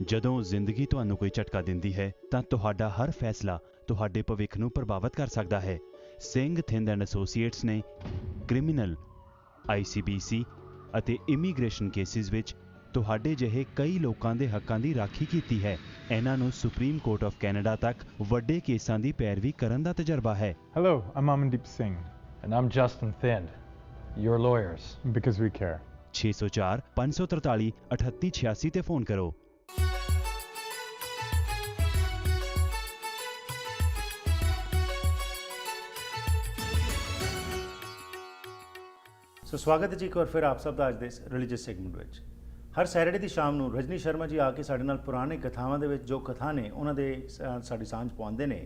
ਜਦੋਂ ਜ਼ਿੰਦਗੀ ਤੁਹਾਨੂੰ ਕੋਈ ਝਟਕਾ ਦਿੰਦੀ ਹੈ ਤਾਂ ਤੁਹਾਡਾ ਹਰ ਫੈਸਲਾ ਤੁਹਾਡੇ ਭਵਿੱਖ ਨੂੰ ਪ੍ਰਭਾਵਿਤ ਕਰ ਸਕਦਾ ਹੈ। ਸਿੰਘ ਥਿੰਦ ਐਂਡ ਐਸੋਸੀਏਟਸ ਨੇ ਕ੍ਰਿਮੀਨਲ, ICBC ਅਤੇ ਇਮੀਗ੍ਰੇਸ਼ਨ ਕੇਸਿਸ ਵਿੱਚ ਤੁਹਾਡੇ ਜਿਹੇ ਕਈ ਲੋਕਾਂ ਦੇ ਹੱਕਾਂ ਦੀ ਰਾਖੀ ਕੀਤੀ ਹੈ। ਇਹਨਾਂ ਨੂੰ ਸੁਪਰੀਮ ਕੋਰਟ ਆਫ ਕੈਨੇਡਾ ਤੱਕ ਵੱਡੇ ਕੇਸਾਂ ਦੀ ਪੈਰਵੀ ਕਰਨ ਦਾ ਤਜਰਬਾ ਹੈ। Hello, I'm Amandeep Singh. And I'm Justin Thind, your lawyers. Because we care. 604 543 3886 ਤੇ ਫੋਨ ਕਰੋ। ਸੋ ਸਵਾਗਤ ਹੈ ਜੀ ਇੱਕ ਵਾਰ ਫਿਰ ਆਪ ਸਭ ਦਾ ਅੱਜ ਦੇ ਇਸ ਰਿਲੀਜੀਅਸ ਸੈਗਮੈਂਟ ਵਿੱਚ। ਹਰ ਸੈਟਰਡੇ ਦੀ ਸ਼ਾਮ ਨੂੰ ਰਜਨੀ ਸ਼ਰਮਾ ਜੀ ਆ ਕੇ ਸਾਡੇ ਨਾਲ ਪੁਰਾਣੇ ਕਥਾਵਾਂ ਦੇ ਵਿੱਚ ਜੋ ਕਥਾ ਨੇ ਉਹਨਾਂ ਦੇ ਸਾਡੀ ਸਾਂਝ ਪਾਉਂਦੇ ਨੇ।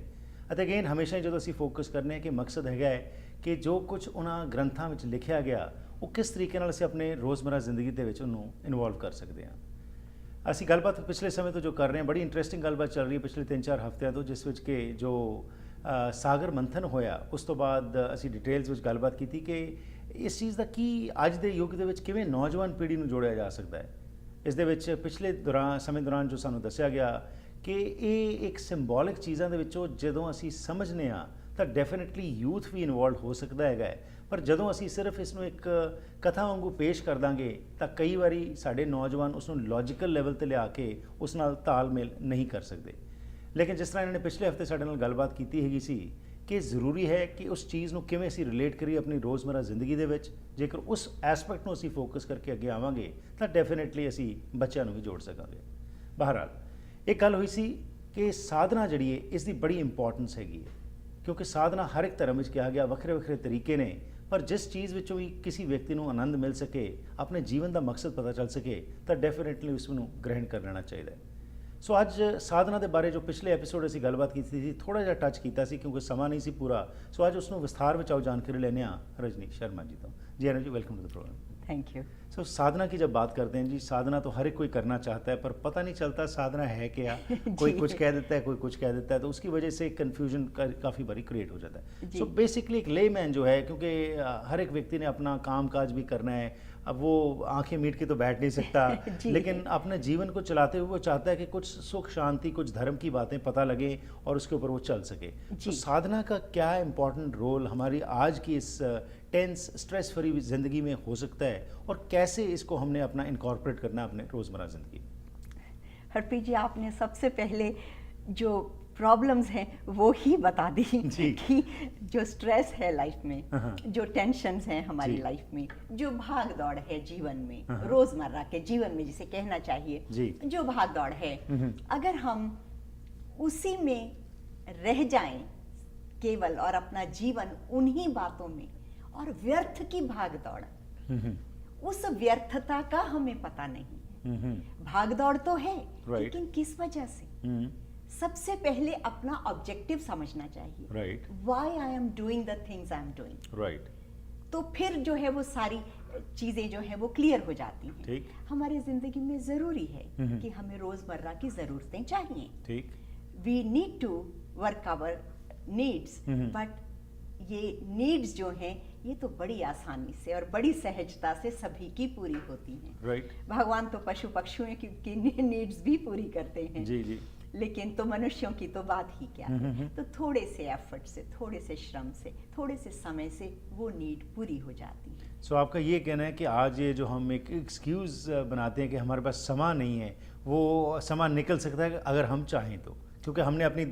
ਅਤੇ ਅਗੇਨ ਹਮੇਸ਼ਾ ਜਦੋਂ ਅਸੀਂ ਫੋਕਸ ਕਰਨੇ ਹਾਂ ਕਿ ਮਕਸਦ ਹੈਗਾ ਹੈ ਕਿ ਜੋ ਕੁਝ ਉਹਨਾਂ ਗ੍ਰੰਥਾਂ ਵਿੱਚ ਲਿਖਿਆ ਗਿਆ ਉਹ ਕਿਸ ਤਰੀਕੇ ਨਾਲ ਅਸੀਂ ਆਪਣੇ ਰੋਜ਼ਮਰਾ ਜ਼ਿੰਦਗੀ ਦੇ ਵਿੱਚ ਉਹਨੂੰ ਇਨਵੋਲਵ ਕਰ ਸਕਦੇ ਹਾਂ। ਅਸੀਂ ਗੱਲਬਾਤ ਪਿਛਲੇ ਸਮੇਂ ਤੋਂ ਜੋ ਕਰ ਰਹੇ ਹਾਂ, ਬੜੀ ਇੰਟਰਸਟਿੰਗ ਗੱਲਬਾਤ ਚੱਲ ਰਹੀ ਹੈ ਪਿਛਲੇ 3-4 ਹਫ਼ਤਿਆਂ ਤੋਂ, ਜਿਸ ਵਿੱਚ ਕਿ ਜੋ ਸਾਗਰ ਮੰਥਨ ਹੋਇਆ ਉਸ ਤੋਂ ਬਾਅਦ ਅਸੀਂ ਡਿਟੇਲਸ ਵਿੱਚ ਗੱਲਬਾਤ ਕੀਤੀ ਕਿ ਇਸ ਚੀਜ਼ ਦਾ ਕੀ ਅੱਜ ਦੇ ਯੁੱਗ ਦੇ ਵਿੱਚ ਕਿਵੇਂ ਨੌਜਵਾਨ ਪੀੜ੍ਹੀ ਨੂੰ ਜੋੜਿਆ ਜਾ ਸਕਦਾ ਹੈ। ਇਸ ਦੇ ਵਿੱਚ ਪਿਛਲੇ ਸਮੇਂ ਦੌਰਾਨ ਜੋ ਸਾਨੂੰ ਦੱਸਿਆ ਗਿਆ ਕਿ ਇਹ ਇੱਕ ਸਿੰਬੋਲਿਕ ਚੀਜ਼ਾਂ ਦੇ ਵਿੱਚੋਂ ਜਦੋਂ ਅਸੀਂ ਸਮਝਦੇ ਹਾਂ ਤਾਂ ਡੈਫੀਨਿਟਲੀ ਯੂਥ ਵੀ ਇਨਵੋਲਵ ਹੋ ਸਕਦਾ ਹੈਗਾ। ਪਰ ਜਦੋਂ ਅਸੀਂ ਸਿਰਫ ਇਸ ਨੂੰ ਇੱਕ ਕਥਾ ਵਾਂਗੂ ਪੇਸ਼ ਕਰ ਦਾਂਗੇ ਤਾਂ ਕਈ ਵਾਰੀ ਸਾਡੇ ਨੌਜਵਾਨ ਉਸ ਨੂੰ ਲੌਜੀਕਲ ਲੈਵਲ 'ਤੇ ਲਿਆ ਕੇ ਉਸ ਨਾਲ ਤਾਲਮੇਲ ਨਹੀਂ ਕਰ ਸਕਦੇ। ਲੇਕਿਨ ਜਿਸ ਤਰ੍ਹਾਂ ਇਹਨਾਂ ਨੇ ਪਿਛਲੇ ਹਫ਼ਤੇ ਸਾਡੇ ਨਾਲ ਗੱਲਬਾਤ ਕੀਤੀ ਹੈਗੀ ਸੀ ਕਿ ਜ਼ਰੂਰੀ ਹੈ ਕਿ ਉਸ ਚੀਜ਼ ਨੂੰ ਕਿਵੇਂ ਅਸੀਂ ਰਿਲੇਟ ਕਰੀਏ ਆਪਣੀ ਰੋਜ਼ਮਰਾ ਜ਼ਿੰਦਗੀ ਦੇ ਵਿੱਚ। ਜੇਕਰ ਉਸ ਐਸਪੈਕਟ ਨੂੰ ਅਸੀਂ ਫੋਕਸ ਕਰਕੇ ਅੱਗੇ ਆਵਾਂਗੇ ਤਾਂ ਡੈਫੀਨਿਟਲੀ ਅਸੀਂ ਬੱਚਿਆਂ ਨੂੰ ਵੀ ਜੋੜ ਸਕਾਂਗੇ। ਬਹਰਹਾਲ ਇਹ ਗੱਲ ਹੋਈ ਸੀ ਕਿ ਸਾਧਨਾ ਜਿਹੜੀ ਹੈ ਇਸ ਦੀ ਬੜੀ ਇੰਪੋਰਟੈਂਸ ਹੈਗੀ ਹੈ, ਕਿਉਂਕਿ ਸਾਧਨਾ ਹਰ ਇੱਕ ਧਰਮ ਵਿੱਚ ਕਿਹਾ ਗਿਆ, ਵੱਖਰੇ ਵੱਖਰੇ ਤਰੀਕੇ ਨੇ, ਪਰ ਜਿਸ ਚੀਜ਼ ਵਿੱਚੋਂ ਵੀ ਕਿਸੇ ਵਿਅਕਤੀ ਨੂੰ ਆਨੰਦ ਮਿਲ ਸਕੇ, ਆਪਣੇ ਜੀਵਨ ਦਾ ਮਕਸਦ ਪਤਾ ਚੱਲ ਸਕੇ ਤਾਂ ਡੈਫੀਨਿਟਲੀ ਉਸ ਨੂੰ ਗ੍ਰਹਿਣ ਕਰ ਲੈਣਾ ਚਾਹੀਦਾ ਹੈ। ਸੋ ਅੱਜ ਸਾਧਨਾ ਦੇ ਬਾਰੇ ਜੋ ਪਿਛਲੇ ਐਪੀਸੋਡ ਅਸੀਂ ਗੱਲਬਾਤ ਕੀਤੀ ਸੀ, ਥੋੜ੍ਹਾ ਜਿਹਾ ਟੱਚ ਕੀਤਾ ਸੀ ਕਿਉਂਕਿ ਸਮਾਂ ਨਹੀਂ ਸੀ ਪੂਰਾ। ਸੋ ਅੱਜ ਉਸ ਨੂੰ ਵਿਸਥਾਰ ਵਿੱਚ ਆਓ ਜਾਣਕਾਰੀ ਲੈਂਦੇ ਹਾਂ रजनी शर्मा जी तो। जी Anu ji, welcome to the programme. Thank you. So Sadhana की जब बात करते हैं जी, साधना तो हर एक कोई करना चाहता है पर पता नहीं चलता साधना है क्या। कोई कुछ कह देता है, कोई कुछ कह देता है, तो उसकी वजह से कन्फ्यूजन काफ़ी बारी क्रिएट हो जाता है। सो बेसिकली एक लेमैन जो है, क्योंकि हर एक व्यक्ति ने अपना काम काज भी करना है, अब वो आंखें मीट के तो बैठ नहीं सकता लेकिन अपने जीवन को चलाते हुए वो चाहता है कि कुछ सुख शांति, कुछ धर्म की बातें पता लगे और उसके ऊपर वो चल सके। तो साधना का क्या इम्पोर्टेंट रोल हमारी आज की इस टेंस स्ट्रेस फ्री ज़िंदगी में हो सकता है और कैसे इसको हमने अपना इनकॉर्पोरेट करना है अपने रोज़मर्रा ज़िंदगी में। हरप्रीत जी, आपने सबसे पहले जो प्रॉब्लम्स हैं वो ही बता दी कि जो स्ट्रेस है लाइफ में, जो टेंशन्स हैं हमारी लाइफ में, जो भाग दौड़ है जीवन में, रोजमर्रा के जीवन में जिसे कहना चाहिए, जो भाग दौड़ है, अगर हम उसी में रह जाएं केवल और अपना जीवन उन्हीं बातों में और व्यर्थ की भाग दौड़, उस व्यर्थता का हमें पता नहीं है। भाग दौड़ तो है लेकिन किस वजह से? सबसे पहले अपना ऑब्जेक्टिव समझना चाहिए। Why I am doing the things I am doing. तो फिर जो है वो सारी चीजें जो है वो क्लियर हो जाती हैं। हमारी जिंदगी में जरूरी है कि हमें रोजमर्रा की जरूरतें चाहिए। We need to work our needs, but ये नीड्स जो हैं ये तो बड़ी आसानी से और बड़ी सहजता से सभी की पूरी होती हैं। भगवान तो पशु पक्षियों की नीड्स भी पूरी करते हैं, लेकिन तो मनुष्यों की तो बात ही क्या है। तो थोड़े से एफर्ट से, थोड़े से श्रम से, थोड़े से समय से वो नीड पूरी हो जाती है। सो आपका ये कहना है कि आज ये जो हम एक एक्सक्यूज़ बनाते हैं कि हमारे पास समय नहीं है, वो समय निकल सकता है अगर हम चाहें तो, क्योंकि हमने अपनी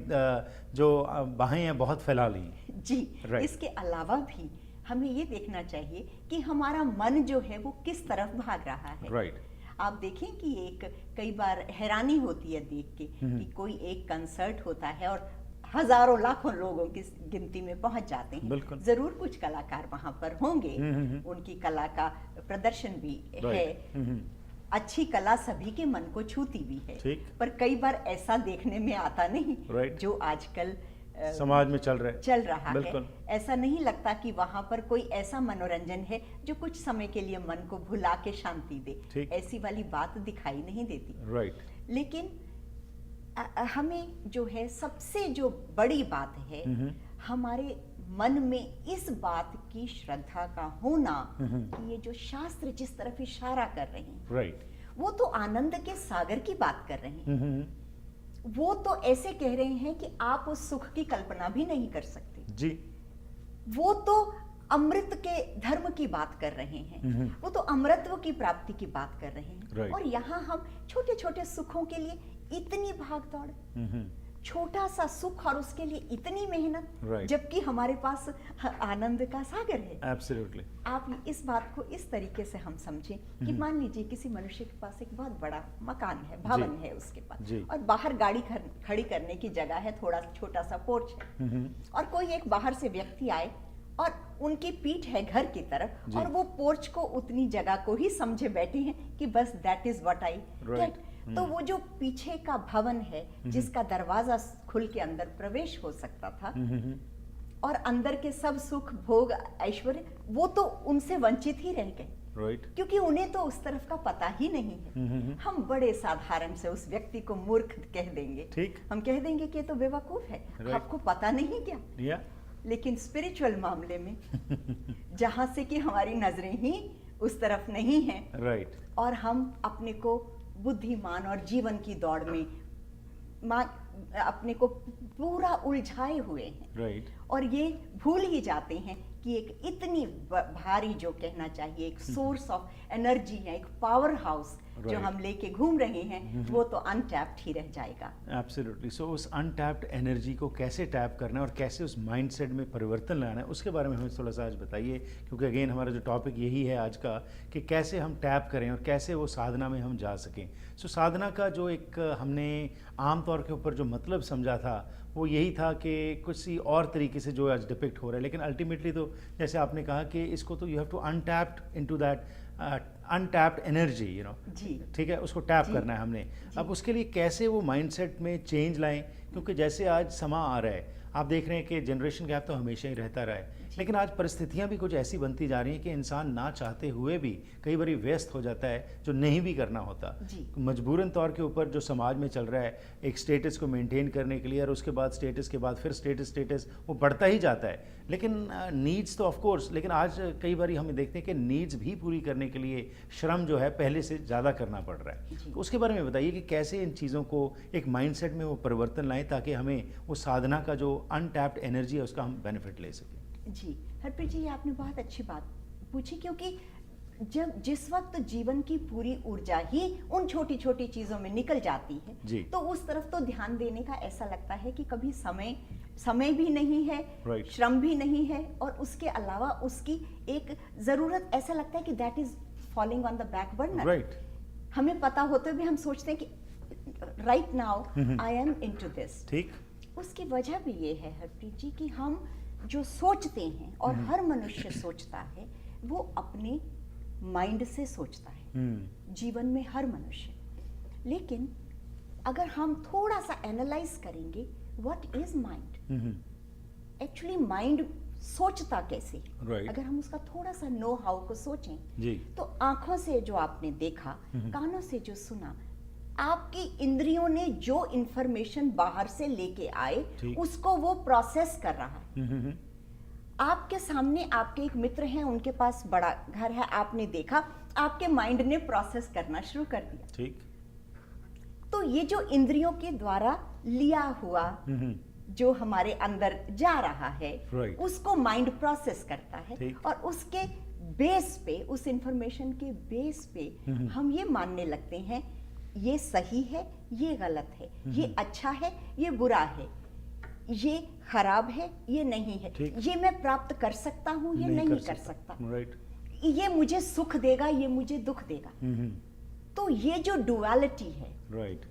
जो बाहें हैं बहुत फैला ली जी। इसके अलावा भी हमें ये देखना चाहिए कि हमारा मन जो है वो किस तरफ भाग रहा है। आप देखें कि कई बार हैरानी होती है देख के कि कोई एक कंसर्ट होता है और हजारों लाखों लोगों की गिनती में पहुंच जाते हैं। जरूर कुछ कलाकार वहां पर होंगे, उनकी कला का प्रदर्शन भी है, अच्छी कला सभी के मन को छूती भी है, पर कई बार ऐसा देखने में आता नहीं जो आजकल समाज में चल रहा है। ऐसा नहीं लगता कि वहां पर कोई ऐसा मनोरंजन है जो कुछ समय के लिए मन को भुला के शांति दे। ऐसी वाली बात दिखाई नहीं देती। लेकिन हमें जो है सबसे जो बड़ी बात है, हमारे मन में इस बात की श्रद्धा का होना कि ये जो शास्त्र जिस तरफ इशारा कर रहे हैं वो तो आनंद के सागर की बात कर रहे हैं। वो तो ऐसे कह रहे हैं कि आप उस सुख की कल्पना भी नहीं कर सकते जी। वो तो अमृत के धर्म की बात कर रहे हैं, वो तो अमृतत्व की प्राप्ति की बात कर रहे हैं। Right. और यहाँ हम छोटे छोटे सुखों के लिए इतनी भाग दौड़, छोटा सा सुख और उसके लिए इतनी मेहनत, Right. जबकि हमारे पास आनंद का सागर है। एब्सोल्युटली। आप इस बात को इस तरीके से हम समझें कि मान लीजिए किसी मनुष्य के पास एक बहुत बड़ा मकान है, भवन है उसके पास, जी। और बाहर गाड़ी खड़ी करने की जगह है, थोड़ा छोटा सा पोर्च है, और कोई एक बाहर से व्यक्ति आए और उनकी पीठ है घर की तरफ, जी। और वो पोर्च को उतनी जगह को ही समझे बैठे हैं कि बस that is what I get. तो वो जो पीछे का भवन है जिसका दरवाजा खुल के अंदर प्रवेश हो सकता था, और अंदर के सब सुख भोग ऐश्वर्य, वो तो उनसे वंचित ही रह गए, राइट। क्योंकि उन्हें तो उस तरफ का पता ही नहीं है। हम बड़े साधारण से उस व्यक्ति को मूर्ख कह देंगे, ठीक। हम कह देंगे कि ये तो बेवकूफ है, Right. आपको पता नहीं क्या। या लेकिन स्पिरिचुअल मामले में जहां से कि हमारी नजरें ही उस तरफ नहीं हैं, राइट। और हम अपने को बुद्धिमान और जीवन की दौड़ में अपने को पूरा उलझाए हुए हैं, राइट। और ये भूल ही जाते हैं कि एक इतनी भारी, जो कहना चाहिए एक सोर्स ऑफ एनर्जी है, एक पावर हाउस जो Right. हम लेके घूम रहे हैं, वो तो अनटैप्ड ही रह जाएगा। एब्सोल्युटली। सो उस अनटैप्ड एनर्जी को कैसे टैप करना है और कैसे उस माइंडसेट में परिवर्तन लाना है, उसके बारे में हमें थोड़ा सा आज बताइए, क्योंकि अगेन हमारा जो टॉपिक यही है आज का कि कैसे हम टैप करें और कैसे वो साधना में हम जा सकें। सो साधना का जो एक हमने आम तौर के ऊपर जो मतलब समझा था वो यही था कि कुछ ही और तरीके से जो आज डिपिक्ट हो रहा है, लेकिन अल्टीमेटली तो जैसे आपने कहा कि इसको तो you have to untapped into that untapped energy, you know. जी। ठीक है, उसको टैप जी। करना है हमने। अब उसके लिए कैसे वो माइंडसेट में चेंज लाएं, क्योंकि जैसे आज समा आ रहा है, आप देख रहे हैं कि जनरेशन गैप तो हमेशा ही रहता रहा है, लेकिन आज परिस्थितियां भी कुछ ऐसी बनती जा रही हैं कि इंसान ना चाहते हुए भी कई बार व्यस्त हो जाता है, जो नहीं भी करना होता। जी। मजबूरन तौर के ऊपर जो समाज में चल रहा है एक स्टेटस को मेंटेन करने के लिए, और उसके बाद स्टेटस के बाद फिर स्टेटस वो बढ़ता ही जाता है, लेकिन नीड्स तो ऑफ कोर्स, लेकिन आज कई बार हम देखते हैं कि नीड्स भी पूरी करने के लिए श्रम जो है पहले से ज़्यादा करना पड़ रहा है। तो उसके बारे में बताइए कि कैसे इन चीज़ों को एक माइंडसेट में वो परिवर्तन लाएं ताकि हमें वो साधना का जो अनटैप्ड एनर्जी है उसका हम बेनिफिट ले सकें। जी हरप्रीत जी, आपने बहुत अच्छी बात पूछी, क्योंकि जिस वक्त जीवन की पूरी ऊर्जा ही उन छोटी छोटी चीजों में निकल जाती है, जी। तो उस तरफ तो ध्यान देने का ऐसा लगता है कि कभी समय भी नहीं है, Right. श्रम भी नहीं है, और उसके अलावा उसकी एक जरूरत, ऐसा लगता है कि that is falling on the back burner. Right. हमें पता होते भी हम सोचते हैं कि right now I am into this. ठीक। उसकी वजह भी ये है हरप्रीत जी कि हम जो सोचते हैं, और हर मनुष्य सोचता है, वो अपने माइंड से सोचता है, जीवन में हर मनुष्य। लेकिन अगर हम थोड़ा सा एनालाइज करेंगे, what is mind, actually mind सोचता कैसे, Right. अगर हम उसका थोड़ा सा नो हाउ को सोचें, जी। तो आंखों से जो आपने देखा, कानों से जो सुना, आपकी इंद्रियों ने जो इंफॉर्मेशन बाहर से लेके आए, ठीक। उसको वो प्रोसेस कर रहा है। आपके सामने आपके एक मित्र हैं, उनके पास बड़ा घर है, आपने देखा, आपके माइंड ने प्रोसेस करना शुरू कर दिया। ठीक। तो ये जो इंद्रियों के द्वारा लिया हुआ जो हमारे अंदर जा रहा है, Right. उसको माइंड प्रोसेस करता है, ठीक। और उसके बेस पे, उस इंफॉर्मेशन के बेस पे हम ये मानने लगते हैं ये सही है, ये गलत है, ये अच्छा है, ये बुरा है, ये खराब है, ये नहीं है, ठीक। ये मैं प्राप्त कर सकता हूँ, ये नहीं कर सकता, राइट। ये मुझे सुख देगा, ये मुझे दुख देगा। तो ये जो डुअलिटी है राइट।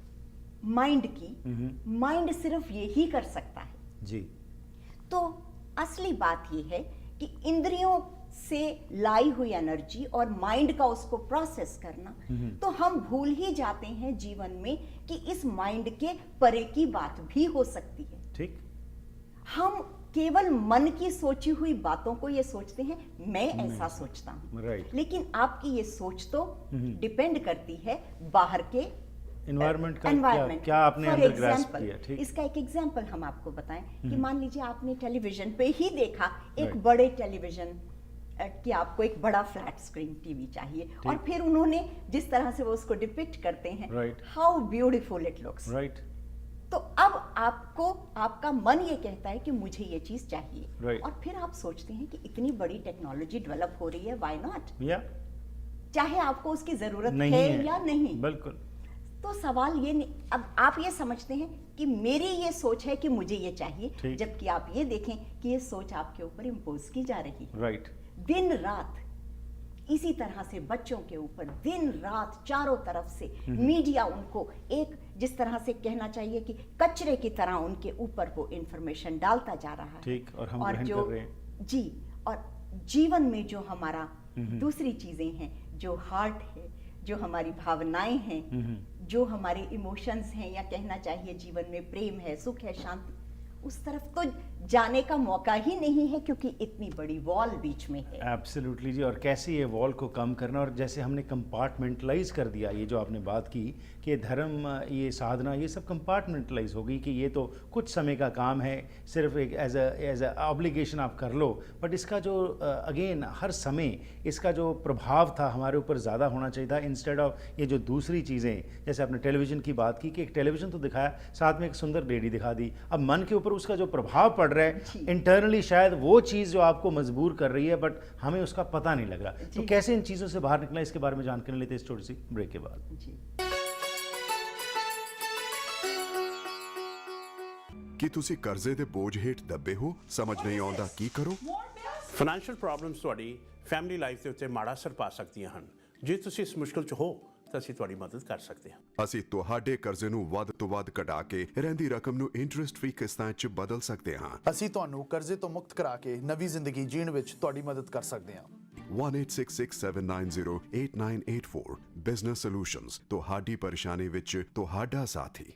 माइंड की, माइंड सिर्फ ये ही कर सकता है। जी। तो असली बात ये है कि इंद्रियों से लाई हुई एनर्जी और माइंड का उसको प्रोसेस करना, तो हम भूल ही जाते हैं जीवन में कि इस माइंड के परे की बात भी हो सकती है। ठीक। हम केवल मन की सोची हुई बातों को ये सोचते हैं, मैं ऐसा सोचता हूँ, Right. लेकिन आपकी ये सोच तो डिपेंड करती है बाहर के एनवायरनमेंट का environment। क्या आपने For अंदर ग्रास्प example, किया। ठीक। इसका एक एग्जांपल हम आपको बताएं कि मान लीजिए आपने टेलीविजन पे ही देखा एक Right. बड़े टेलीविजन कि आपको एक बड़ा फ्लैट स्क्रीन टीवी चाहिए, और फिर उन्होंने जिस तरह से वो उसको डिपिक्ट करते हैं, how beautiful it looks, right. तो अब आपको आपका मन ये कहता है कि मुझे ये चीज चाहिए, Right. और फिर आप सोचते हैं कि इतनी बड़ी टेक्नोलॉजी डेवलप हो रही है, व्हाई नॉट, या चाहे आपको उसकी जरूरत नहीं है या नहीं। बिल्कुल। तो सवाल ये नहीं, अब आप ये समझते हैं कि मेरी ये सोच है कि मुझे ये चाहिए, ठीक। जबकि आप ये देखें कि ये सोच आपके ऊपर इम्पोज की जा रही है, राइट। दिन रात। इसी तरह से बच्चों के ऊपर दिन रात चारों तरफ से मीडिया उनको एक, जिस तरह से कहना चाहिए कि कचरे की तरह उनके ऊपर वो इंफॉर्मेशन डालता जा रहा है, ठीक, और हम ग्रहण कर रहे हैं। जी, और जीवन में जो हमारा दूसरी चीजें हैं, जो हार्ट है, जो हमारी भावनाएं हैं, जो हमारे इमोशंस हैं, या कहना चाहिए जीवन में प्रेम है, सुख है, शांति, उस तरफ तो जाने का मौका ही नहीं है, क्योंकि इतनी बड़ी वॉल बीच में है। एब्सोल्युटली जी। और कैसे ये वॉल को कम करना, और जैसे हमने कंपार्टमेंटलाइज कर दिया, ये जो आपने बात की कि ये धर्म, ये साधना, ये सब कंपार्टमेंटलाइज हो गई कि ये तो कुछ समय का काम है, सिर्फ एक एज अ ऑब्लिगेशन आप कर लो, बट इसका जो अगेन हर समय इसका जो प्रभाव था हमारे ऊपर ज़्यादा होना चाहिए था, इंस्टेड ऑफ ये जो दूसरी चीज़ें, जैसे आपने टेलीविज़न की बात की कि एक टेलीविज़न तो दिखाया, साथ में एक सुंदर लेडी दिखा दी, अब मन के ऊपर उसका जो प्रभाव पड़ रहा है इंटरनली, शायद वो चीज़ जो आपको मजबूर कर रही है, बट हमें उसका पता नहीं लग रहा। तो कैसे इन चीज़ों से बाहर निकला, इसके बारे में जानकारी लेते हैं इस छोटी सी ब्रेक के बाद। जी। ਕੀ ਤੁਸੀਂ ਕਰਜ਼ੇ ਦੇ ਬੋਝ ਹੇਠ ਦੱਬੇ ਹੋ? ਸਮਝ ਨਹੀਂ ਆਉਂਦਾ ਕੀ ਕਰੋ? ਫਾਈਨੈਂਸ਼ੀਅਲ ਪ੍ਰੋਬਲਮਸ ਤੁਹਾਡੀ ਫੈਮਿਲੀ ਲਾਈਫ ਦੇ ਉੱਤੇ ਮਾੜਾ ਅਸਰ ਪਾ ਸਕਦੀਆਂ ਹਨ। ਜੇ ਤੁਸੀਂ ਇਸ ਮੁਸ਼ਕਲ 'ਚ ਹੋ ਤਾਂ ਅਸੀਂ ਤੁਹਾਡੀ ਮਦਦ ਕਰ ਸਕਦੇ ਹਾਂ। ਅਸੀਂ ਤੁਹਾਡੇ ਕਰਜ਼ੇ ਨੂੰ ਵੱਧ ਤੋਂ ਵੱਧ ਘਟਾ ਕੇ ਰਹਿੰਦੀ ਰਕਮ ਨੂੰ ਇੰਟਰਸਟ ਫ੍ਰੀ ਕਿਸ਼ਤਾਂ 'ਚ ਬਦਲ ਸਕਦੇ ਹਾਂ। ਅਸੀਂ ਤੁਹਾਨੂੰ ਕਰਜ਼ੇ ਤੋਂ ਮੁਕਤ ਕਰਾ ਕੇ ਨਵੀਂ ਜ਼ਿੰਦਗੀ ਜੀਣ ਵਿੱਚ ਤੁਹਾਡੀ ਮਦਦ ਕਰ ਸਕਦੇ ਹਾਂ। 1866790884 ਬਿਜ਼ਨਸ ਸੋਲੂਸ਼ਨਜ਼, ਤੁਹਾਡੀ ਪਰੇਸ਼ਾਨੀ ਵਿੱਚ ਤੁਹਾਡਾ ਸਾਥੀ।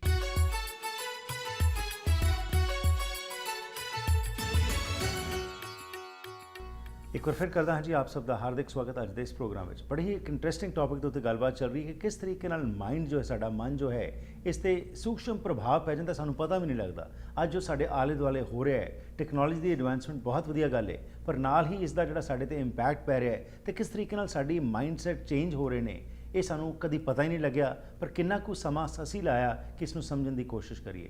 ਇੱਕ ਵਾਰ ਫਿਰ ਕਰਦਾ ਹਾਂ ਜੀ ਆਪ ਸਭ ਦਾ ਹਾਰਦਿਕ ਸਵਾਗਤ ਅੱਜ ਦੇ ਇਸ ਪ੍ਰੋਗਰਾਮ ਵਿੱਚ। ਬੜੀ ਹੀ ਇੱਕ ਇੰਟਰਸਟਿੰਗ ਟੌਪਿਕ ਦੇ ਉੱਤੇ ਗੱਲਬਾਤ ਚੱਲ ਰਹੀ ਹੈ ਕਿ ਕਿਸ ਤਰੀਕੇ ਨਾਲ ਮਾਈਂਡ ਜੋ ਹੈ, ਸਾਡਾ ਮਨ ਜੋ ਹੈ, ਇਸ ਤੇ ਸੂਖਸ਼ਮ ਪ੍ਰਭਾਵ ਪੈ ਜਾਂਦਾ, ਸਾਨੂੰ ਪਤਾ ਵੀ ਨਹੀਂ ਲੱਗਦਾ। ਅੱਜ ਜੋ ਸਾਡੇ ਆਲੇ ਦੁਆਲੇ ਹੋ ਰਿਹਾ ਹੈ, ਟੈਕਨੋਲੋਜੀ ਦੀ ਐਡਵਾਂਸਮੈਂਟ ਬਹੁਤ ਵਧੀਆ ਗੱਲ ਹੈ, ਪਰ ਨਾਲ ਹੀ ਇਸ ਦਾ ਜਿਹੜਾ ਸਾਡੇ ਤੇ ਇੰਪੈਕਟ ਪੈ ਰਿਹਾ ਹੈ ਤੇ ਕਿਸ ਤਰੀਕੇ ਨਾਲ ਸਾਡੀ ਮਾਈਂਡਸੈਟ ਚੇਂਜ ਹੋ ਰਹੇ ਨੇ, ਇਹ ਸਾਨੂੰ ਕਦੀ ਪਤਾ ਹੀ ਨਹੀਂ ਲੱਗਿਆ। ਪਰ ਕਿੰਨਾ ਕੁ ਸਮਾਂ ਅਸੀਂ ਲਾਇਆ ਕਿ ਇਸ ਨੂੰ ਸਮਝਣ ਦੀ ਕੋਸ਼ਿਸ਼ ਕਰੀਏ।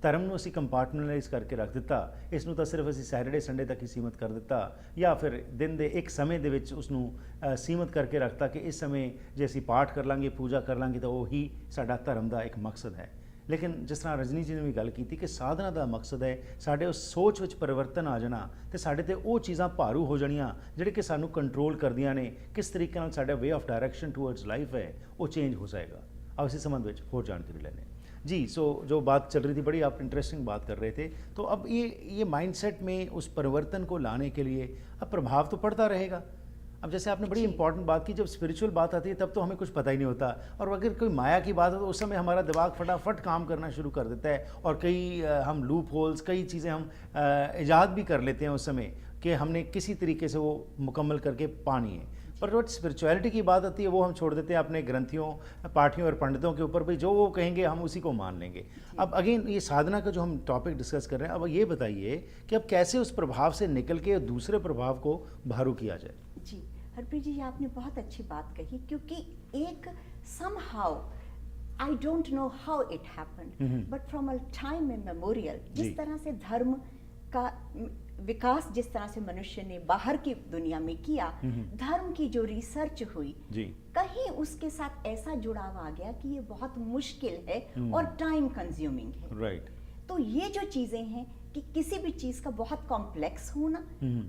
ਧਰਮ ਨੂੰ ਅਸੀਂ ਕੰਪਾਰਟਮੈਂਟਲਾਈਜ਼ ਕਰਕੇ ਰੱਖ ਦਿੱਤਾ, ਇਸ ਨੂੰ ਤਾਂ ਸਿਰਫ ਅਸੀਂ ਸੈਟਰਡੇ ਸੰਡੇ ਤੱਕ ਹੀ ਸੀਮਤ ਕਰ ਦਿੱਤਾ, ਜਾਂ ਫਿਰ ਦਿਨ ਦੇ ਇੱਕ ਸਮੇਂ ਦੇ ਵਿੱਚ ਉਸ ਨੂੰ ਸੀਮਤ ਕਰਕੇ ਰੱਖਤਾ ਕਿ ਇਸ ਸਮੇਂ ਜੇ ਅਸੀਂ ਪਾਠ ਕਰ ਲਾਂਗੇ, ਪੂਜਾ ਕਰ ਲਾਂਗੇ ਤਾਂ ਉਹ ਹੀ ਸਾਡਾ ਧਰਮ ਦਾ ਇੱਕ ਮਕਸਦ ਹੈ। ਲੇਕਿਨ ਜਿਸ ਤਰ੍ਹਾਂ ਰਜਨੀ ਜੀ ਨੇ ਵੀ ਗੱਲ ਕੀਤੀ ਕਿ ਸਾਧਨਾ ਦਾ ਮਕਸਦ ਹੈ ਸਾਡੇ ਉਸ ਸੋਚ ਵਿੱਚ ਪਰਿਵਰਤਨ ਆ ਜਾਣਾ, ਤੇ ਸਾਡੇ ਤੇ ਉਹ ਚੀਜ਼ਾਂ ਭਾਰੂ ਹੋ ਜਾਣੀਆਂ ਜਿਹੜੇ ਕਿ ਸਾਨੂੰ ਕੰਟਰੋਲ ਕਰਦੀਆਂ ਨੇ। ਕਿਸ ਤਰੀਕੇ ਨਾਲ ਸਾਡਾ ਵੇ ਆਫ ਡਾਇਰੈਕਸ਼ਨ ਟੂਵਰड्स ਲਾਈਫ है वो चेंज हो जाएगा। अब इसी संबंध में और जानकारी लेने जी। सो जो बात चल रही थी, बड़ी आप इंटरेस्टिंग बात कर रहे थे, तो अब ये माइंडसेट में उस परिवर्तन को लाने के लिए अब प्रभाव तो पड़ता रहेगा। अब जैसे आपने बड़ी इंपॉर्टेंट बात की, जब स्पिरिचुअल बात आती है तब तो हमें कुछ पता ही नहीं होता, और अगर कोई माया की बात हो तो उस समय हमारा दिमाग फटाफट काम करना शुरू कर देता है, और कई हम लूप होल्स, कई चीज़ें हम ईजाद भी कर लेते हैं उस समय कि हमने किसी तरीके से वो मुकम्मल करके पानी है। पर जो स्पिरिचुअलिटी की बात आती है वो हम छोड़ देते हैं अपने ग्रंथियों, पाठियों और पंडितों के ऊपर, भाई जो वो कहेंगे हम उसी को मान लेंगे। अब अगेन ये साधना का जो हम टॉपिक डिस्कस कर रहे हैं, अब ये बताइए कि अब कैसे उस प्रभाव से निकल के दूसरे प्रभाव को भारू किया जाए। जी हरप्रीत जी, आपने बहुत अच्छी बात कही, क्योंकि एक somehow I don't know how it happened, but from a time immemorial, जिस तरह से धर्म का विकास, जिस तरह से मनुष्य ने बाहर की दुनिया में किया, धर्म की जो रिसर्च हुई जी, कहीं उसके साथ ऐसा जुड़ाव आ गया कि ये बहुत मुश्किल है और टाइम कंज्यूमिंग है। राइट। तो ये जो चीजें हैं कि किसी भी चीज का बहुत कॉम्प्लेक्स होना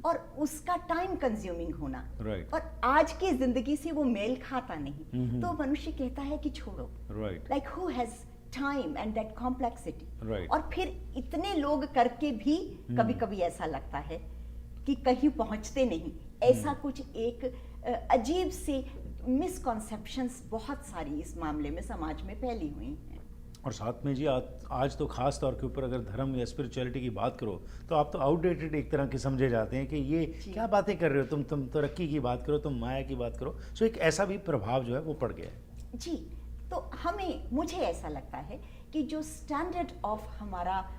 और उसका टाइम कंज्यूमिंग होना, राइट, और आज की जिंदगी से वो मेल खाता नहीं, तो मनुष्य कहता है कि छोड़ो। Right, like who has time and that complexity. Right. और फिर इतने लोग करके भी कभी कभी ऐसा लगता है कि कहीं पहुंचते नहीं। ऐसा कुछ एक अजीब सी मिसकॉन्सेप्शंस बहुत सारी इस मामले में समाज में फैली हुई हैं। और साथ में जी आज तो ख़ास तौर के ऊपर अगर धर्म या स्पिरिचुअलिटी की बात करो तो आप तो आउटडेटेड एक तरह के समझे जाते हैं कि ये क्या बातें कर रहे हो तुम तरक्की की बात करो, तुम माया की बात करो। सो एक ऐसा भी प्रभाव जो है वो पड़ गया है जी। तो मुझे ऐसा लगता है कि जो स्टैंडर्ड ऑफ हमारा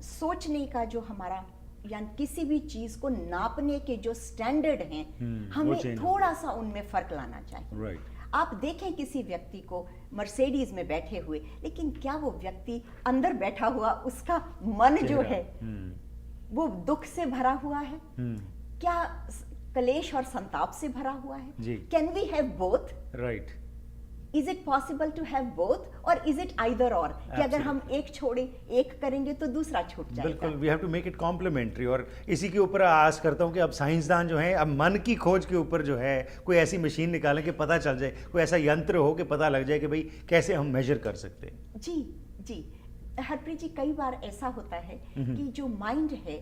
सोचने का जो हमारा यानी किसी भी चीज को नापने के जो स्टैंडर्ड हैं वो हमें change थोड़ा सा उनमें फर्क लाना चाहिए। राइट आप देखें किसी व्यक्ति को मर्सिडीज में बैठे हुए, लेकिन क्या वो व्यक्ति अंदर बैठा हुआ उसका मन जो है वो दुख से भरा हुआ है, क्या कलेश और संताप से भरा हुआ जी। है? Can we have both? Right is it possible to have both or is it either or, कि अगर हम एक छोड़े एक करेंगे तो दूसरा छूट जाएगा? बिल्कुल, we have to make it complementary. और इसी के ऊपर आस करता हूँ कि अब साइंसदान जो है अब मन की खोज के ऊपर जो है कोई ऐसी मशीन निकालें कि पता चल जाए, कोई ऐसा यंत्र हो कि पता लग जाए कि भाई कैसे हम मेजर कर सकते हैं। जी जी हरप्रीत जी, कई बार ऐसा होता है कि जो माइंड है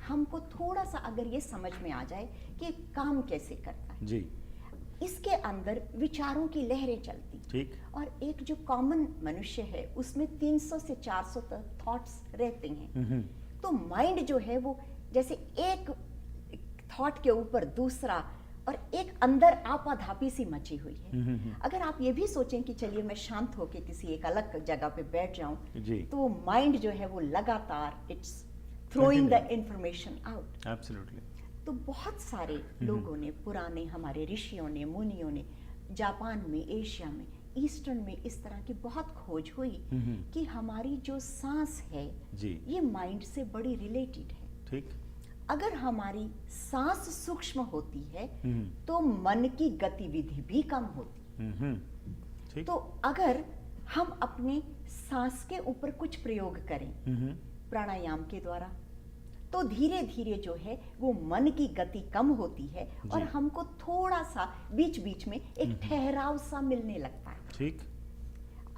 हमको थोड़ा सा अगर ये समझ में आ जाए कि काम कैसे करता है, जी इसके अंदर विचारों की लहरें चलती, ठीक, और एक जो कॉमन मनुष्य है उसमें 300 से 400 तक थॉट्स रहते हैं। तो माइंड जो है वो जैसे एक थॉट के ऊपर दूसरा और एक अंदर आपाधापी सी मची हुई है। अगर आप ये भी सोचें कि चलिए मैं शांत होकर किसी एक अलग जगह पे बैठ जाऊं, जी। तो माइंड जो है वो लगातार it's throwing the information out. Absolutely. तो बहुत सारे लोगों ने, पुराने हमारे ऋषियों ने, मुनियों ने, जापान में, एशिया में, ईस्टर्न में इस तरह की बहुत खोज हुई कि हमारी जो सांस है जी। ये माइंड से बड़ी रिलेटेड है। ठीक, अगर हमारी सांस सूक्ष्म होती है तो मन की गतिविधि भी कम होती। ठीक, तो अगर हम अपने सांस के ऊपर कुछ प्रयोग करें प्राणायाम के द्वारा, तो धीरे धीरे जो है वो मन की गति कम होती है और हमको थोड़ा सा बीच बीच में एक ठहराव सा मिलने लगता है। ठीक,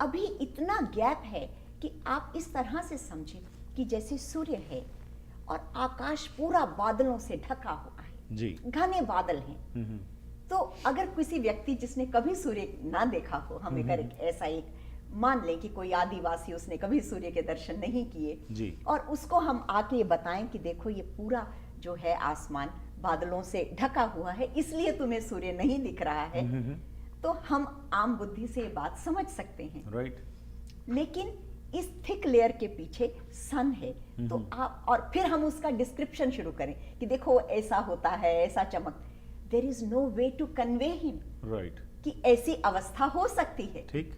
अभी इतना गैप है कि आप इस तरह से समझें कि जैसे सूर्य है और आकाश पूरा बादलों से ढका हुआ है, जी। घने बादल हैं। तो अगर किसी व्यक्ति जिसने कभी सूर्य ना देखा हो, हम अगर ऐसा एक मान लें कि कोई आदिवासी उसने कभी सूर्य के दर्शन नहीं किए जी। और उसको हम आके बताएं कि देखो ये पूरा जो है आसमान बादलों से ढका हुआ है इसलिए तुम्हें सूर्य नहीं दिख रहा है, तो हम आम बुद्धि से ये बात समझ सकते हैं। राइट, लेकिन इस थिक लेयर के पीछे सन है, तो आप और फिर हम उसका डिस्क्रिप्शन शुरू करें कि देखो ऐसा होता है, ऐसा चमक, there is no way to convey him right, कि ऐसी अवस्था हो सकती है। ठीक,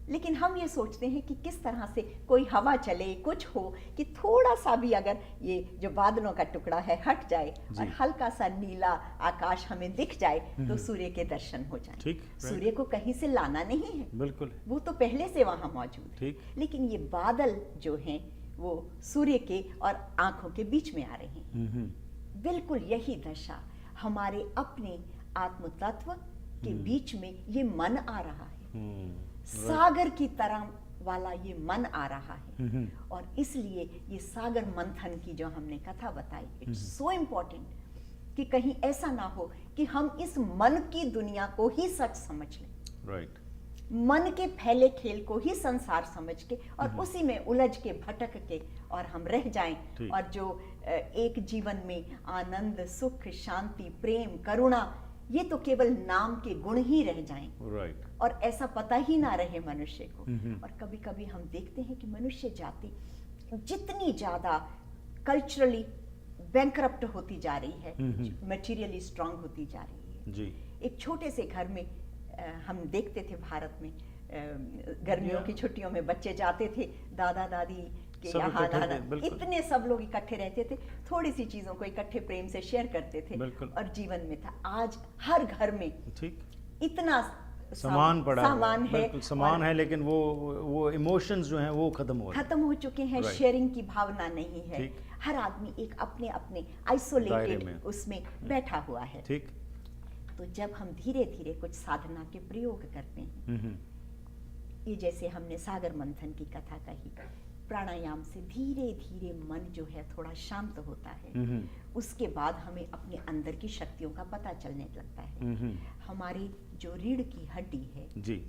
लेकिन हम ये सोचते हैं कि किस तरह से कोई हवा चले, कुछ हो कि थोड़ा सा भी अगर ये जो बादलों का टुकड़ा है हट जाए और हल्का सा नीला आकाश हमें दिख जाए तो सूर्य के दर्शन हो जाए। ठीक, सूर्य को कहीं से लाना नहीं है, बिल्कुल, वो तो पहले से वहां मौजूद है। ठीक, लेकिन ये बादल जो हैं वो सूर्य के और आंखों के बीच में आ रहे हैं। बिल्कुल यही दशा हमारे अपने आत्म तत्व के बीच में ये मन आ रहा है, सागर की तरह वाला ये मन आ रहा है। और इसलिए ये सागर मंथन की जो हमने कथा बताई, इट्स सो इम्पोर्टेंट कि कहीं ऐसा ना हो कि हम इस मन की दुनिया को ही सच समझ लें, राइट, मन के फैले खेल को ही संसार समझ के और उसी में उलझ के भटक के और हम रह जाएं, और जो एक जीवन में आनंद, सुख, शांति, प्रेम, करुणा, ये तो केवल नाम के गुण ही रह जाएं, राइट, और ऐसा पता ही ना रहे मनुष्य को। और कभी कभी हम देखते हैं कि मनुष्य जाति जितनी ज्यादा कल्चरली बैंकरप्ट होती जा रही है, मटेरियली स्ट्रांग होती जा रही है। जी। एक छोटे से घर में हम देखते थे भारत में गर्मियों की छुट्टियों में बच्चे जाते थे दादा दादी के सब यहाँ, इकट्ठे थे, नाना, बिल्कुल। इतने सब लोग इकट्ठे रहते थे, थोड़ी सी चीजों को इकट्ठे प्रेम से शेयर करते थे, बिल्कुल। और जीवन में था। आज हर घर में ठीक, इतना सामान पड़ा हुआ है, सामान है, बिल्कुल सामान है, लेकिन वो इमोशंस जो हैं वो खत्म हो रहे हैं। खत्म हो चुके हैं, Right. शेयरिंग की भावना नहीं है, ठीक। हर आदमी एक अपने अपने दायरे आइसोलेटेड में। उसमें बैठा हुआ है। ठीक, तो जब हम धीरे धीरे कुछ साधना के प्रयोग करते हैं, ये जैसे हमने सागर मंथन की कथा कही, प्राणायाम से धीरे धीरे मन जो है थोड़ा शांत होता है, उसके बाद हमें अपने अंदर की शक्तियों का पता चलने लगता है। हमारी जो रीढ़ की हड्डी है, जी,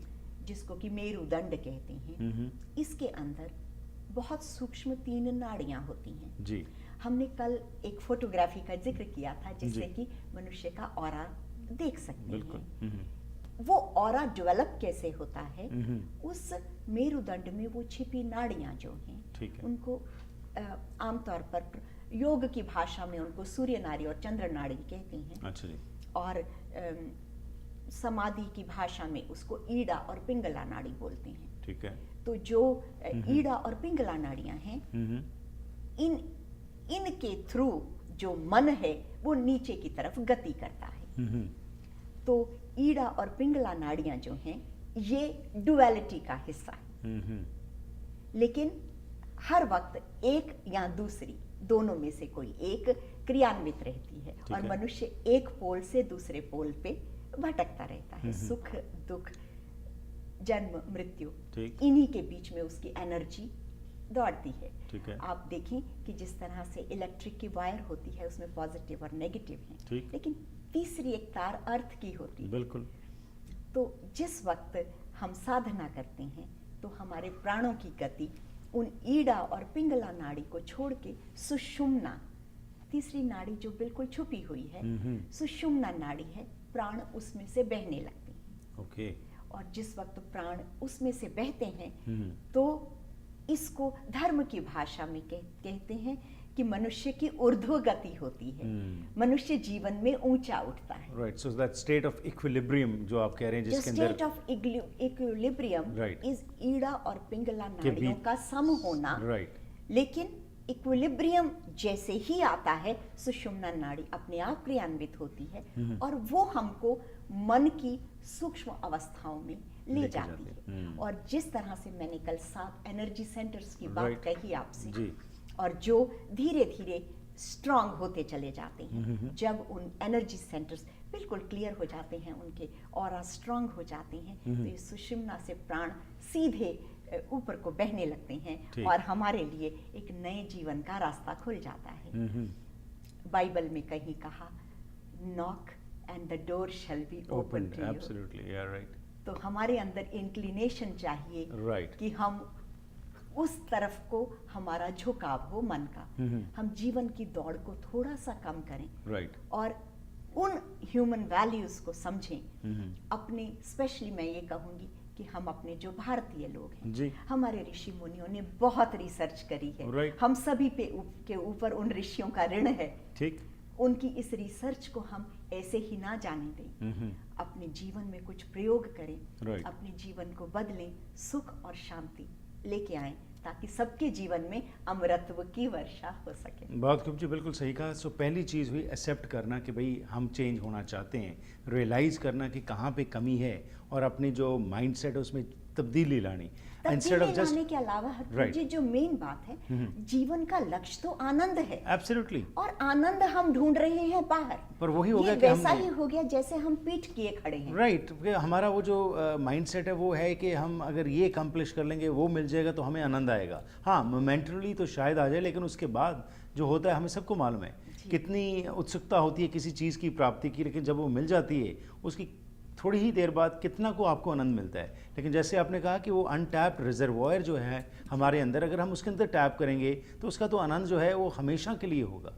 जिसको कि मेरुदंड कहते हैं, इसके अंदर बहुत सूक्ष्म 3 नाड़ियां होती हैं। जी, हमने कल एक फोटोग्राफी का जिक्र किया था जिससे जी। कि मनुष्य का ऑरा देख सकते बिल्कुल, हैं। वो ऑरा डेवलप कैसे होता है, उस मेरुदंड में वो छिपी नाड़ियां जो हैं, ठीक है। उनको आमतौर पर योग की भाषा में उनको सूर्य नाड़ी और चंद्र नाड़ी कहते हैं। अच्छा जी। और समाधि की भाषा में उसको ईड़ा और पिंगला नाड़ी बोलते हैं। ठीक है। तो जो ईड़ा और पिंगला नाड़ियां हैं, इनके थ्रू जो मन है वो नीचे की तरफ गति करता है। तो ईड़ा और पिंगला नाड़ियां जो हैं ये डुअलिटी का हिस्सा है। लेकिन हर वक्त एक या दूसरी दोनों में से कोई एक क्रियान्वित रहती है और मनुष्य एक पोल से दूसरे पोल पे भटकता रहता है। सुख दुख जन्म मृत्यु इन्हीं के बीच में उसकी एनर्जी दौड़ती है। आप देखें कि जिस तरह से इलेक्ट्रिक की वायर होती है उसमें पॉजिटिव और नेगेटिव है, लेकिन तीसरी एक तार अर्थ की होती है। बिल्कुल। तो जिस वक्त हम साधना करते हैं तो हमारे प्राणों की गति उन ईड़ा और पिंगला नाड़ी को छोड़ के सुषुम्ना, तीसरी नाड़ी जो बिल्कुल छुपी हुई है, सुषुम्ना नाड़ी है, प्राण उसमें से बहने लगते हैं। ओके। और जिस वक्त प्राण उसमें से बहते हैं तो इसको धर्म की भाषा में कहते हैं कि मनुष्य की ऊर्ध्व गति होती है। मनुष्य जीवन में ऊंचा उठता है। Right. So that state of equilibrium जो आप कह रहे हैं, जिसके अंदर state of equilibrium is Ida और पिंगला नाड़ियों का सम होना। राइट। लेकिन इक्विलिब्रियम जैसे ही आता है सुषुम्ना नाड़ी अपने आप क्रियान्वित होती है और वो हमको मन की सूक्ष्म अवस्थाओं में ले जाती है। और जिस तरह से मैंने कल 7 एनर्जी सेंटर्स की बात कही आपसे, और जो धीरे धीरे स्ट्रांग होते चले जाते हैं, जब उन एनर्जी सेंटर्स बिल्कुल क्लियर हो जाते हैं, उनके ऑरा स्ट्रांग हो जाते हैं, तो ये सुषुम्ना से प्राण सीधे ऊपर को बहने लगते हैं और हमारे लिए एक नए जीवन का रास्ता खुल जाता है। बाइबल में कहीं कहा, knock and the door shall be open to you. Absolutely, yeah right. तो हमारे अंदर इंक्लिनेशन चाहिए कि हम उस तरफ को हमारा झुकाव हो मन का, हम जीवन की दौड़ को थोड़ा सा कम करें और उन ह्यूमन वैल्यूज को समझें। अपने स्पेशली मैं ये कहूंगी कि हम अपने जो भारतीय लोग हैं, हमारे ऋषि मुनियों ने बहुत रिसर्च करी है। हम सभी के ऊपर उन ऋषियों का ऋण है। ठीक। उनकी इस रिसर्च को हम ऐसे ही ना जाने दें, अपने जीवन में कुछ प्रयोग करें, अपने जीवन को बदलें, सुख और शांति लेके आएं, ताकि सबके जीवन में अमरत्व की वर्षा हो सके। बहुत खूब जी, बिल्कुल सही कहा। सो पहली चीज़ हुई एक्सेप्ट करना कि भाई हम चेंज होना चाहते हैं, रियलाइज करना कि कहाँ पे कमी है और अपनी जो माइंडसेट है उसमें तब्दीली लानी। तब्दीली लाने के अलावा जी जो मेन बात है, जीवन का लक्ष्य तो आनंद है। एब्सोल्युटली। और आनंद हम ढूंढ रहे हैं बाहर, पर वही हो गया कि वैसा ही हो गया जैसे हम पीठ किए खड़े हैं। राइट। हमारा वो जो माइंडसेट है वो है कि हम अगर ये अकम्प्लिश कर लेंगे, वो मिल जाएगा तो हमें आनंद आएगा। हाँ, मोमेंटली तो शायद आ जाए, लेकिन उसके बाद जो होता है हमें सबको मालूम है कितनी उत्सुकता होती है किसी चीज़ की प्राप्ति की, लेकिन जब वो मिल जाती है उसकी थोड़ी ही देर बाद कितना को आपको आनंद मिलता है। लेकिन जैसे आपने कहा कि वो अनटैप्ड रिजर्वॉयर जो है हमारे अंदर, अगर हम उसके अंदर टैप करेंगे तो उसका तो आनंद जो है वो हमेशा के लिए होगा।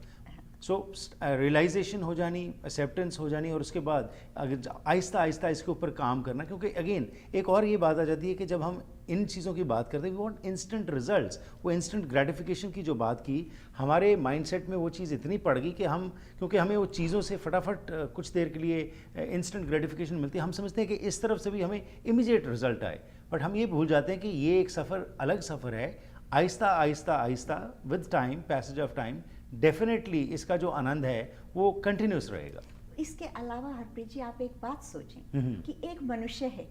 सो रियलाइजेशन हो जानी, एक्सेप्टेंस हो जानी, और उसके बाद अगर आहिस्ता आहिस्ता इसके ऊपर काम करना। क्योंकि अगेन एक और ये बात आ जाती है कि जब हम इन चीज़ों की बात करते हैं, वी वांट इंस्टेंट रिजल्ट्स, वो इंस्टेंट ग्रेटिफिकेशन की जो बात की, हमारे माइंडसेट में वो चीज़ इतनी पड़ गई कि हम, क्योंकि हमें वो चीज़ों से फटाफट कुछ देर के लिए इंस्टेंट ग्रेटिफिकेशन मिलती है, हम समझते हैं कि इस तरफ से भी हमें इमीडिएट रिजल्ट आए। बट हम ये भूल जाते हैं कि ये एक सफ़र, अलग सफ़र है। Aahista Aahista Aahista with time, passage of time, definitely इसका जो आनंद है वो कंटिन्यूस रहेगा। इसके अलावा हरप्रीत जी, आप एक बात सोचें कि एक मनुष्य है,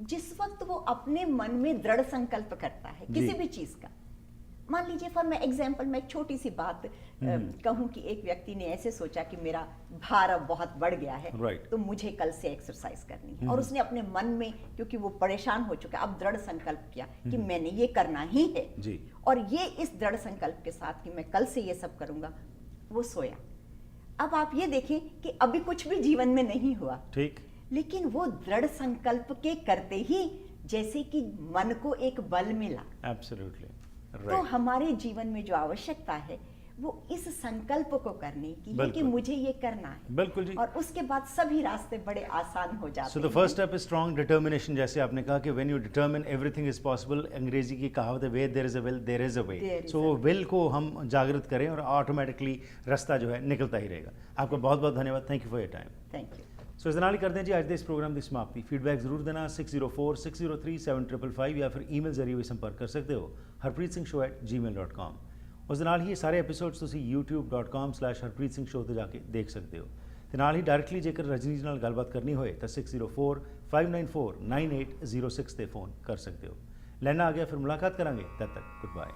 जिस वक्त वो अपने मन में दृढ़ संकल्प करता है किसी भी चीज का, मान लीजिए फॉर मैं एग्जांपल, मैं एक छोटी सी बात कहूं कि एक व्यक्ति ने ऐसे सोचा कि मेरा भार अब बहुत बढ़ गया है, तो मुझे कल से एक्सरसाइज करनी है, और उसने अपने मन में, क्योंकि वो परेशान हो चुका, अब दृढ़ संकल्प किया कि मैंने ये करना ही है जी। और ये इस दृढ़ संकल्प के साथ कि मैं कल से ये सब करूंगा, वो सोया। अब आप ये देखें कि अभी कुछ भी जीवन में नहीं हुआ, ठीक, लेकिन वो दृढ़ संकल्प के करते ही जैसे कि मन को एक बल मिला। एब्सोल्युटली। तो हमारे जीवन में जो आवश्यकता है वो इस संकल्प को करने की है कि बिल्कुल। मुझे ये करना है, बिल्कुल जी। और उसके बाद सभी रास्ते बड़े आसान हो जाते सो द हैं। First step is strong determination, जैसे आपने कहा कि when you determine everything is possible. अंग्रेजी की कहावत है where there is a will there is a way. There is so a वो way. विल को हम जागृत करें और ऑटोमेटिकली रास्ता जो है निकलता ही रहेगा। आपका बहुत बहुत धन्यवाद, thank you for your time. Thank you. So इस नाल करते हैं जी आज ਦੇ ਇਸ ਪ੍ਰੋਗਰਾਮ ਦੀ ਸਮਾਪਤੀ। ਫੀਡਬੈਕ ਜ਼ਰੂਰ ਦੇਣਾ 6046037555 ਜਾਂ ਫਿਰ ਈਮੇਲ ਜ਼ਰੀਏ ਵੀ ਸੰਪਰਕ ਕਰ ਸਕਦੇ ਹੋ harpreetsingh@gmail.com। ਉਸ ਦੇ ਨਾਲ ਹੀ ਇਹ ਸਾਰੇ ਐਪੀਸੋਡਸ ਤੁਸੀਂ youtube.com/harpreetsingh ਤੇ ਜਾ ਕੇ ਦੇਖ ਸਕਦੇ ਹੋ। ਤੇ ਨਾਲ ਹੀ ਡਾਇਰੈਕਟਲੀ ਜੇਕਰ ਰਜਨੀ ਜੀ ਨਾਲ ਗੱਲਬਾਤ ਕਰਨੀ ਹੋਏ ਤਾਂ 6045949806 ਤੇ ਫੋਨ ਕਰ ਸਕਦੇ ਹੋ। ਲੈਣਾ ਆ ਗਿਆ, ਫਿਰ ਮੁਲਾਕਾਤ ਕਰਾਂਗੇ, ਤਦ ਤੱਕ ਗੁੱਡ ਬਾਏ।